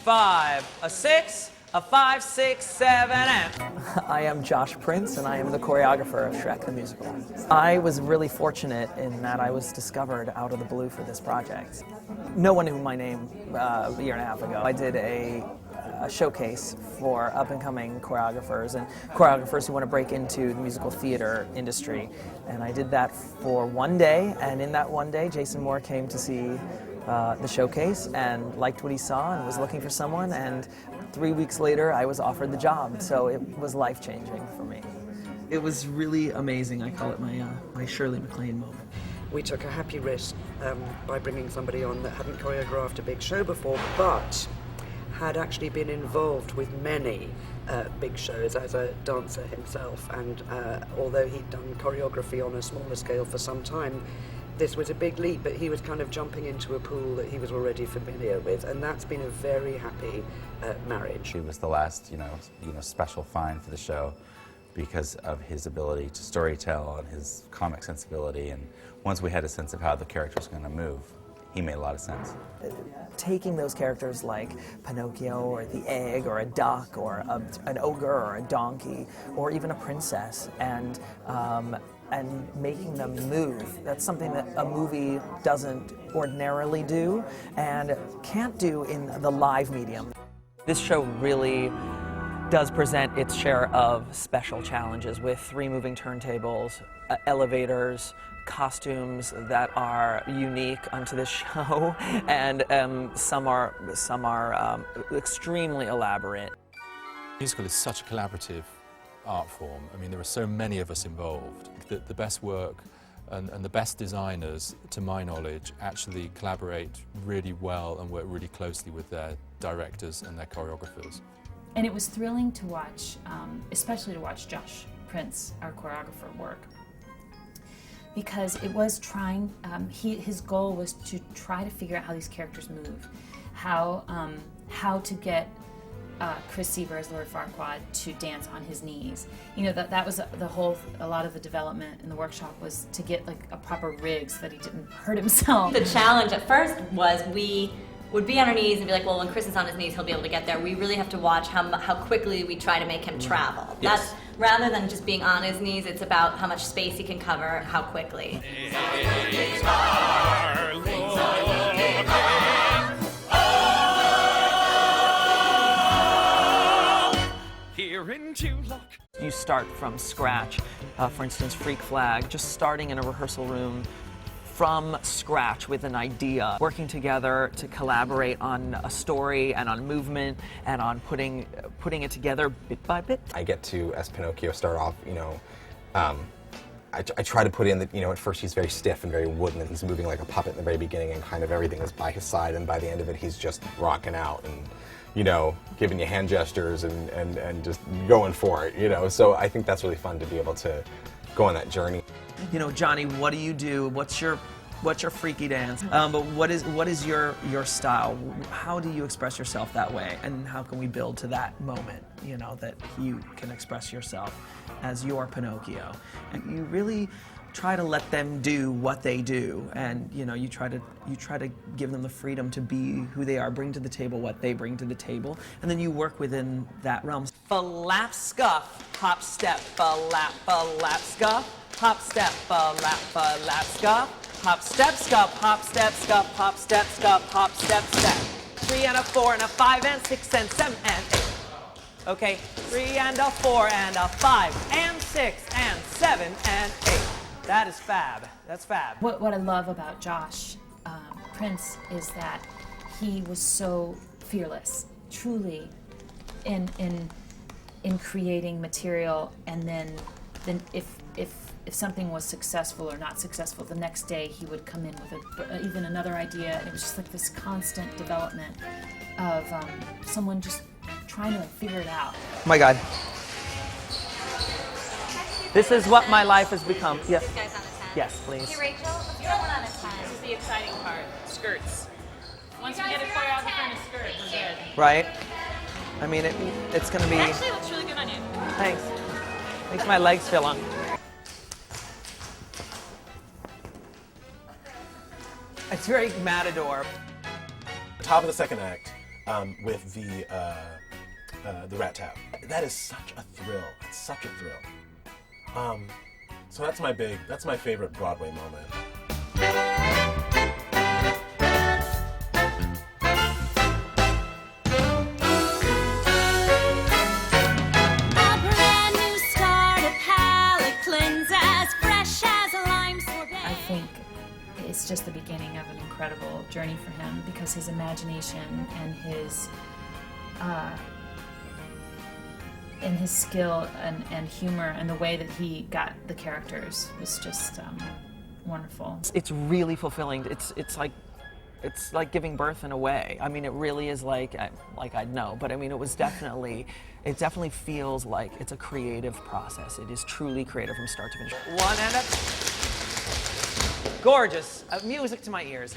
5, a 6, a 5, 6, 7, and... I am Josh Prince, and I am the choreographer of Shrek the Musical. I was really fortunate in that I was discovered out of the blue for this project. No one knew my name a year and a half ago. I did a showcase for up-and-coming choreographers and choreographers who want to break into the musical theater industry. And I did that for one day, and in that one day, Jason Moore came to see the showcase and liked what he saw and was looking for someone, and 3 weeks later I was offered the job, so it was life-changing for me. It was really amazing. I call it my Shirley MacLaine moment. We took a happy risk by bringing somebody on that hadn't choreographed a big show before, but had actually been involved with many big shows as a dancer himself, and although he'd done choreography on a smaller scale for some time, this was a big leap, but he was kind of jumping into a pool that he was already familiar with, and that's been a very happy marriage. He was the last, special find for the show because of his ability to storytell and his comic sensibility, and once we had a sense of how the character was going to move, he made a lot of sense. Taking those characters like Pinocchio or the egg or a duck or an ogre or a donkey or even a princess and making them move. That's something that a movie doesn't ordinarily do and can't do in the live medium. This show really does present its share of special challenges with 3 moving turntables, elevators, costumes that are unique unto this show, and some are extremely elaborate. Musical is such a collaborative art form. I mean, there are so many of us involved. The best work and the best designers, to my knowledge, actually collaborate really well and work really closely with their directors and their choreographers. And it was thrilling to watch, especially to watch Josh Prince, our choreographer, work. Because it was trying, his goal was to try to figure out how these characters move, how to get Chris Seaver as Lord Farquaad to dance on his knees. You know, that was a lot of the development in the workshop was to get like a proper rig so that he didn't hurt himself. The challenge at first was we would be on our knees and be like, well, when Chris is on his knees, he'll be able to get there. We really have to watch how quickly we try to make him travel. Yes. That's, rather than just being on his knees, it's about how much space he can cover, how quickly. You start from scratch. For instance, Freak Flag, just starting in a rehearsal room from scratch with an idea, working together to collaborate on a story and on movement and on putting it together bit by bit. I get to, as Pinocchio, start off, I try to put in that, at first he's very stiff and very wooden and he's moving like a puppet in the very beginning and kind of everything is by his side, and by the end of it he's just rocking out and, giving you hand gestures and just going for it, So I think that's really fun to be able to go on that journey. Johnny, what do you do? What's your freaky dance? But what is your style? How do you express yourself that way? And how can we build to that moment, that you can express yourself as your Pinocchio? And you really try to let them do what they do, and you try to give them the freedom to be who they are, bring to the table what they bring to the table, and then you work within that realm. Flap scuff, hop step, flap scuff. Hop, step, lap, scuff. Hop, step, scuff, hop, step, scuff, hop, step, scuff, hop, step, step. 3 and a 4 and a 5 and 6 and 7 and 8. Okay, 3 and a 4 and a 5 and 6 and 7 and 8. That is fab. That's fab. What I love about Josh Prince is that he was so fearless, truly, in creating material, and then if something was successful or not successful, the next day he would come in with even another idea, and it was just like this constant development of someone just trying to figure it out. Oh my God. This is what my life has become. Yes. This guy's on a 10. Yes, please. Hey, Rachel, let's put one on a 10. This is the exciting part. Skirts. Once we get a choreographer in a skirt, we're good. Right? I mean, it's going to be... It actually looks really good on you. Thanks. Makes my legs feel long. It's very Matador. Top of the second act, with the rat tab. That is such a thrill. It's such a thrill. So that's my favorite Broadway moment. I think it's just the beginning of an incredible journey for him because his imagination and his skill and humor and the way that he got the characters was just wonderful. It's really fulfilling. It's like giving birth in a way. I mean, it really is like I know, but I mean, it definitely feels like it's a creative process. It is truly creative from start to finish. One and a... Gorgeous. Music to my ears.